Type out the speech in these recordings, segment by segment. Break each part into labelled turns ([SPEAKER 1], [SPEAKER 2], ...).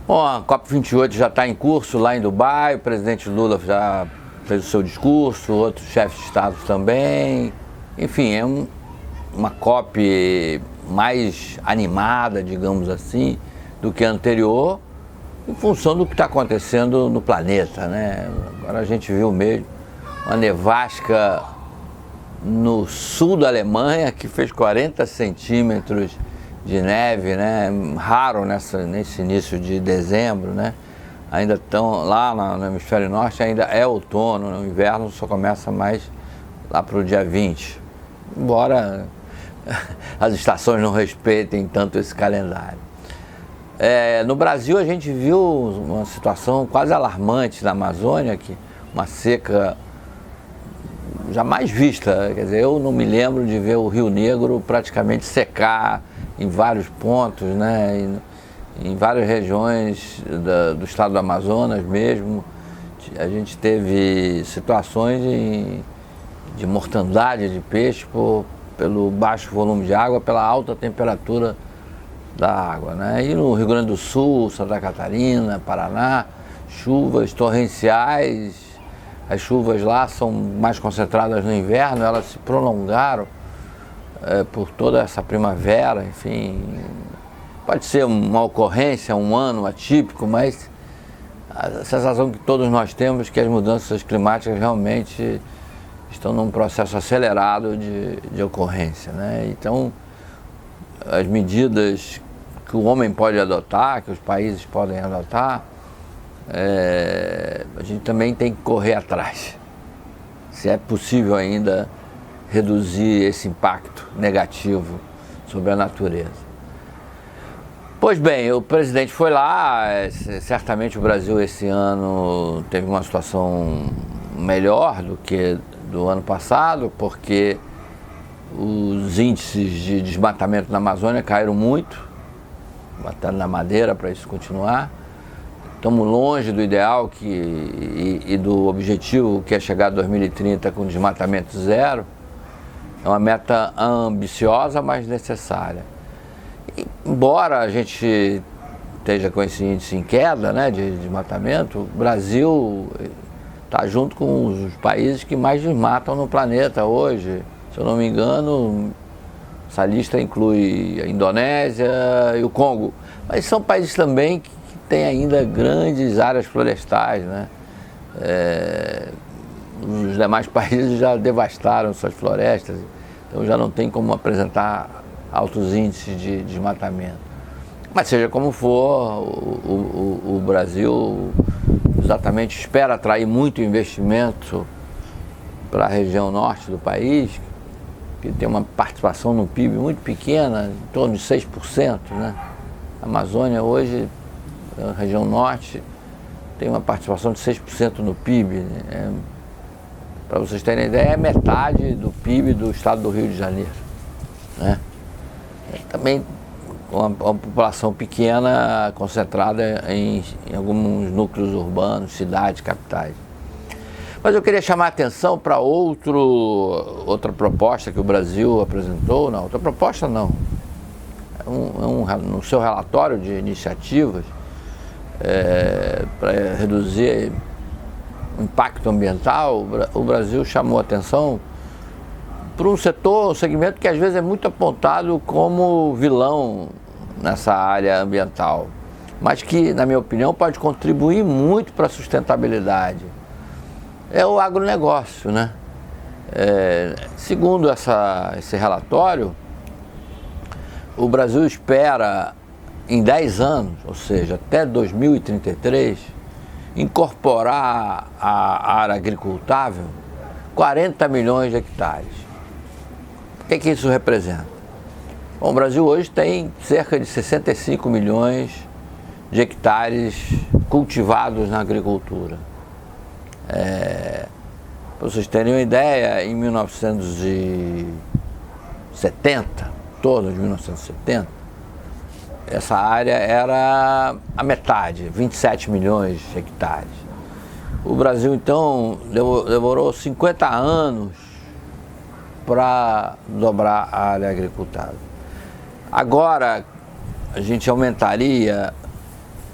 [SPEAKER 1] Bom, a COP28 já está em curso lá em Dubai, o presidente Lula já fez o seu discurso, outros chefes de Estado também. Enfim, é uma COP mais animada, digamos assim, do que a anterior, em função do que está acontecendo no planeta, né? Agora a gente viu mesmo uma nevasca no sul da Alemanha, que fez 40 centímetros de neve, né? Raro nesse início de dezembro, né? Ainda estão lá no hemisfério norte, ainda é outono, né? O inverno só começa mais lá para o dia 20, embora as estações não respeitem tanto esse calendário. No Brasil a gente viu uma situação quase alarmante na Amazônia, que uma seca jamais vista. Quer dizer, eu não me lembro de ver o Rio Negro praticamente secar em vários pontos, né? Em várias regiões do estado do Amazonas mesmo. A gente teve situações de mortandade de peixe pelo baixo volume de água, pela alta temperatura da água, né? E no Rio Grande do Sul, Santa Catarina, Paraná, chuvas torrenciais. As chuvas lá são mais concentradas no inverno, elas se prolongaram por toda essa primavera, enfim. Pode ser uma ocorrência, um ano atípico, mas a sensação que todos nós temos é que as mudanças climáticas realmente estão num processo acelerado de ocorrência, né? Então, as medidas que o homem pode adotar, que os países podem adotar, a gente também tem que correr atrás, se é possível ainda reduzir esse impacto negativo sobre a natureza. Pois bem, o presidente foi lá, certamente o Brasil esse ano teve uma situação melhor do que do ano passado, porque os índices de desmatamento na Amazônia caíram muito, batendo na madeira para isso continuar. Estamos longe do ideal e do objetivo que é chegar a 2030 com desmatamento zero. É uma meta ambiciosa, mas necessária. E, embora a gente esteja com esse índice em queda, né, de desmatamento, o Brasil está junto com os países que mais desmatam no planeta hoje. Se eu não me engano, essa lista inclui a Indonésia e o Congo. Mas são países também que têm ainda grandes áreas florestais, né? Os demais países já devastaram suas florestas, então já não tem como apresentar altos índices de desmatamento. Mas seja como for, o Brasil exatamente espera atrair muito investimento para a região norte do país, que tem uma participação no PIB muito pequena, em torno de 6%, né? A Amazônia hoje, a região norte, tem uma participação de 6% no PIB, né? Para vocês terem ideia, é metade do PIB do estado do Rio de Janeiro, né? Também uma população pequena, concentrada em alguns núcleos urbanos, cidades, capitais. Mas eu queria chamar a atenção para outra proposta que o Brasil apresentou. Não, outra proposta não. No seu relatório de iniciativas para reduzir o impacto ambiental, o Brasil chamou a atenção para um segmento que às vezes é muito apontado como vilão nessa área ambiental, mas que, na minha opinião, pode contribuir muito para a sustentabilidade. É o agronegócio, né? Segundo esse relatório, o Brasil espera, em 10 anos, ou seja, até 2033, incorporar à área agricultável 40 milhões de hectares. O que isso representa? Bom, o Brasil hoje tem cerca de 65 milhões de hectares cultivados na agricultura. Para vocês terem uma ideia, em 1970, em torno de 1970, essa área era a metade, 27 milhões de hectares. O Brasil, então, demorou 50 anos para dobrar a área agricultável. Agora, a gente aumentaria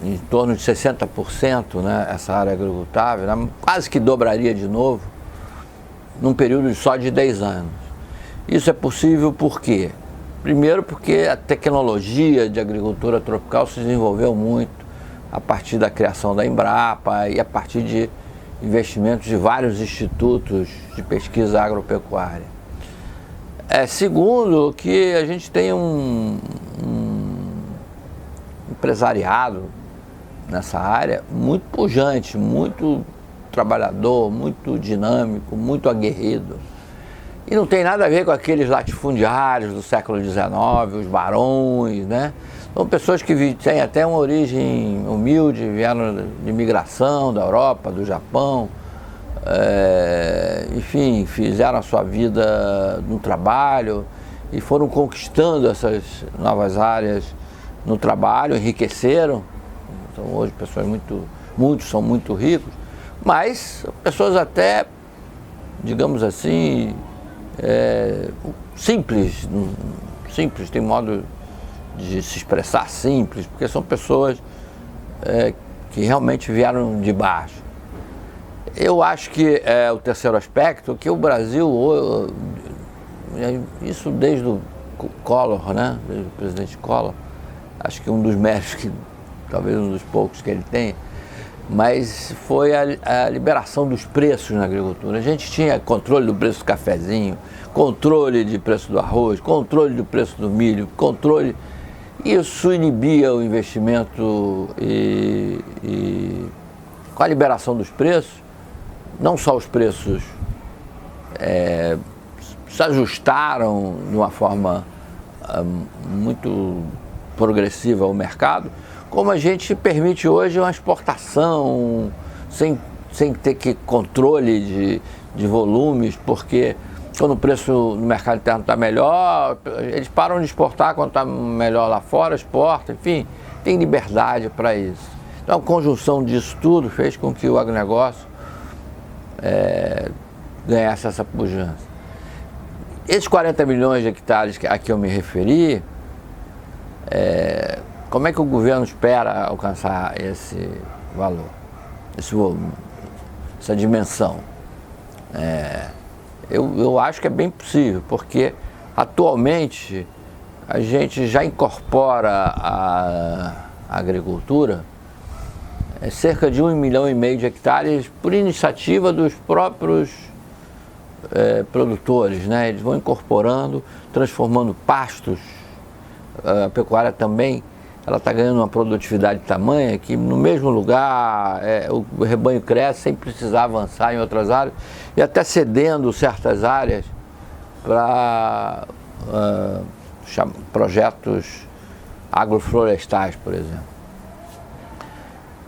[SPEAKER 1] em torno de 60%, né, essa área agricultável, né, quase que dobraria de novo, num período só de 10 anos. Isso é possível por quê? Primeiro porque a tecnologia de agricultura tropical se desenvolveu muito a partir da criação da Embrapa e a partir de investimentos de vários institutos de pesquisa agropecuária. Segundo, que a gente tem um empresariado nessa área muito pujante, muito trabalhador, muito dinâmico, muito aguerrido. E não tem nada a ver com aqueles latifundiários do século XIX, os barões, né? São pessoas que têm até uma origem humilde, vieram de migração da Europa, do Japão, enfim, fizeram a sua vida no trabalho e foram conquistando essas novas áreas no trabalho, enriqueceram. Então hoje pessoas muitos são muito ricos, mas pessoas até, digamos assim, simples, tem modo de se expressar simples, porque são pessoas que realmente vieram de baixo. Eu acho que o terceiro aspecto, que o Brasil, isso desde o Collor, né, desde o presidente Collor, acho que um dos méritos, talvez um dos poucos que ele tem, mas foi a liberação dos preços na agricultura. A gente tinha controle do preço do cafezinho, controle de preço do arroz, controle do preço do milho, controle. Isso inibia o investimento e com a liberação dos preços, não só os preços se ajustaram de uma forma muito progressiva ao mercado, como a gente permite hoje uma exportação sem ter que controle de volumes, porque quando o preço no mercado interno está melhor, eles param de exportar, quando está melhor lá fora, exportam, enfim, tem liberdade para isso. Então a conjunção disso tudo fez com que o agronegócio ganhasse essa pujança. Esses 40 milhões de hectares a que eu me referi, como é que o governo espera alcançar esse valor, esse volume, essa dimensão? Eu acho que é bem possível, porque atualmente a gente já incorpora a agricultura cerca de 1,5 milhão de hectares por iniciativa dos próprios produtores, né? Eles vão incorporando, transformando pastos. A pecuária também, ela está ganhando uma produtividade tamanha que no mesmo lugar o rebanho cresce sem precisar avançar em outras áreas e até cedendo certas áreas para projetos agroflorestais, por exemplo.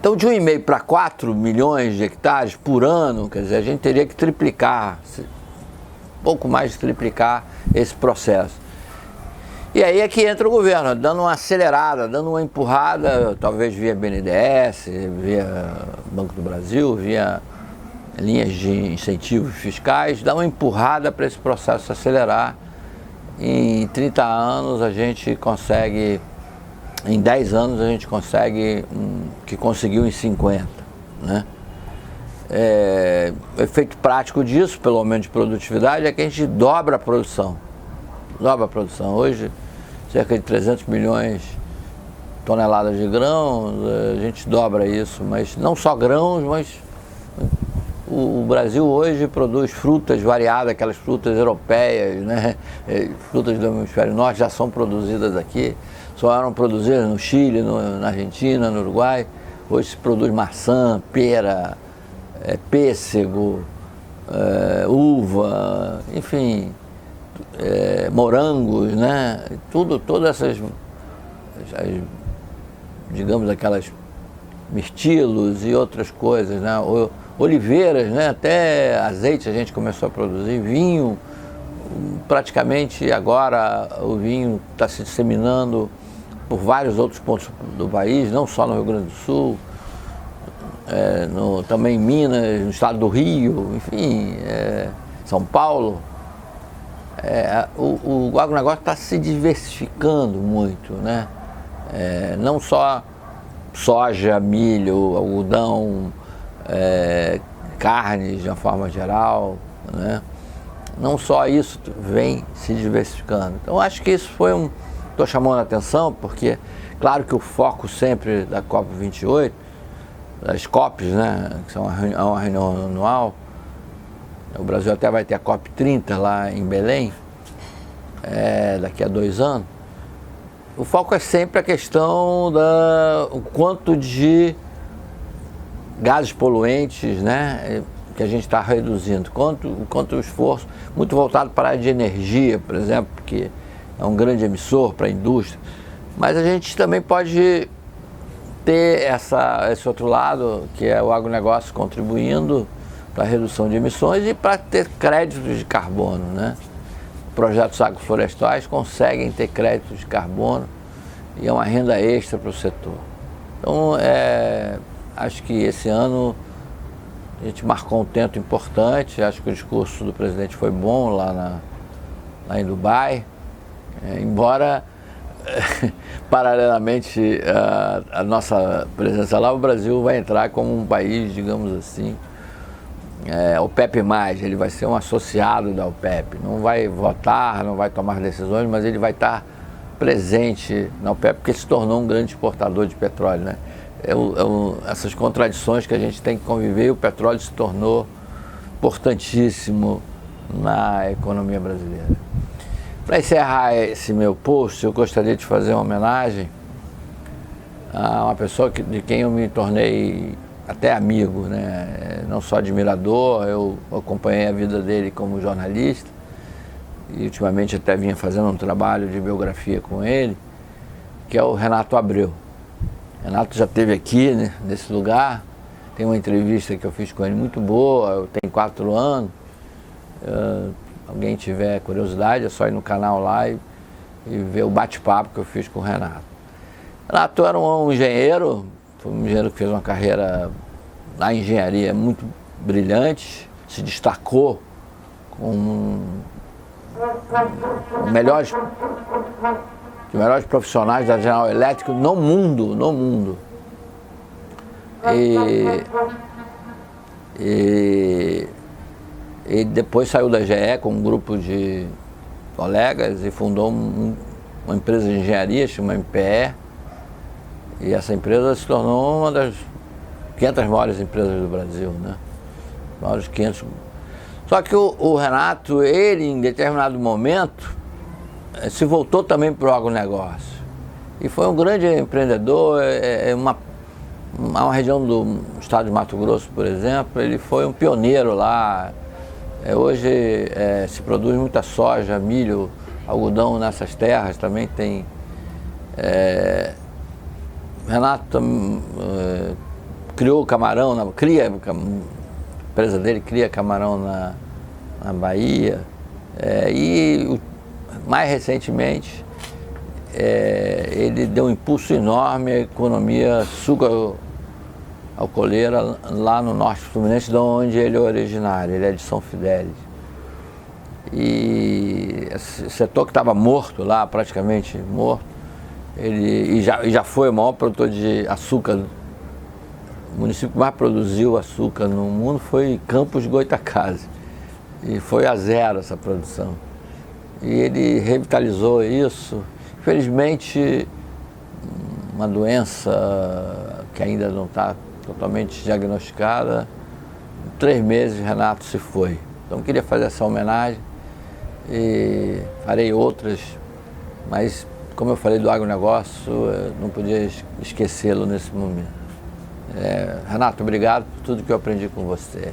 [SPEAKER 1] Então, de 1,5 para 4 milhões de hectares por ano, quer dizer, a gente teria que triplicar, pouco mais de triplicar esse processo. E aí é que entra o governo, dando uma acelerada, dando uma empurrada, talvez via BNDES, via Banco do Brasil, via linhas de incentivos fiscais, dá uma empurrada para esse processo acelerar. Em 30 anos a gente consegue, em 10 anos a gente consegue que conseguiu em 50, né? O efeito prático disso, pelo aumento de produtividade, é que a gente dobra a produção. Hoje, cerca de 300 milhões de toneladas de grãos, a gente dobra isso, mas não só grãos, mas o Brasil hoje produz frutas variadas, aquelas frutas europeias, né? Frutas do hemisfério norte já são produzidas aqui, só eram produzidas no Chile, na Argentina, no Uruguai. Hoje se produz maçã, pera, pêssego, uva, enfim, morangos, né? Todas essas, digamos, aquelas mirtilos e outras coisas, né? Oliveiras, né? Até azeite a gente começou a produzir, vinho, praticamente agora o vinho está se disseminando por vários outros pontos do país, não só no Rio Grande do Sul, também em Minas, no estado do Rio, enfim, São Paulo. O agronegócio está se diversificando muito, né? Não só soja, milho, algodão, carnes de uma forma geral, né? Não só isso, vem se diversificando. Então acho que isso foi estou chamando a atenção porque, claro que o foco sempre da COP28, das COPs, né, que são uma reunião anual, o Brasil até vai ter a COP30 lá em Belém, daqui a 2 anos, o foco é sempre a questão o quanto de gases poluentes, né, que a gente está reduzindo, quanto o esforço, muito voltado para a área de energia, por exemplo, que é um grande emissor para a indústria, mas a gente também pode ter esse outro lado, que é o agronegócio contribuindo para a redução de emissões e para ter créditos de carbono, né? Projetos agroflorestais conseguem ter créditos de carbono e é uma renda extra para o setor. Então, acho que esse ano a gente marcou um tempo importante, acho que o discurso do presidente foi bom lá em Dubai, embora paralelamente a nossa presença lá, o Brasil vai entrar como um país, digamos assim, OPEP+, ele vai ser um associado da OPEP, não vai votar, não vai tomar decisões, mas ele vai estar presente na OPEP, porque se tornou um grande exportador de petróleo, né? Essas contradições que a gente tem que conviver, o petróleo se tornou importantíssimo na economia brasileira. Para encerrar esse meu post, eu gostaria de fazer uma homenagem a uma pessoa de quem eu me tornei até amigo, né? Não só admirador, eu acompanhei a vida dele como jornalista e ultimamente até vinha fazendo um trabalho de biografia com ele, que é o Renato Abreu. Renato já esteve aqui, né, nesse lugar, tem uma entrevista que eu fiz com ele muito boa, eu tenho 4 anos, alguém tiver curiosidade é só ir no canal lá e ver o bate-papo que eu fiz com o Renato. Renato era um engenheiro, foi um engenheiro que fez uma carreira na engenharia muito brilhante, se destacou com os melhores profissionais da General Electric no mundo. E depois saiu da GE com um grupo de colegas e fundou uma empresa de engenharia, chama MPE. E essa empresa se tornou uma das 500 maiores empresas do Brasil, né? Maiores 500. Só que o Renato, ele em determinado momento, se voltou também para o agronegócio. E foi um grande empreendedor, uma região do estado de Mato Grosso, por exemplo, ele foi um pioneiro lá. Hoje se produz muita soja, milho, algodão nessas terras, também tem. Renato criou camarão, a empresa dele cria camarão na Bahia. E mais recentemente ele deu um impulso enorme à economia sucro-alcooleira lá no norte fluminense, de onde ele é originário, ele é de São Fidélis. E esse setor que estava morto lá, praticamente morto, ele já foi o maior produtor de açúcar. O município que mais produziu açúcar no mundo foi Campos de Goytacazes. E foi a zero essa produção. E ele revitalizou isso. Infelizmente, uma doença que ainda não está totalmente diagnosticada, em 3 meses Renato se foi. Então eu queria fazer essa homenagem e farei outras, mas como eu falei do agronegócio, eu não podia esquecê-lo nesse momento. Renato, obrigado por tudo que eu aprendi com você.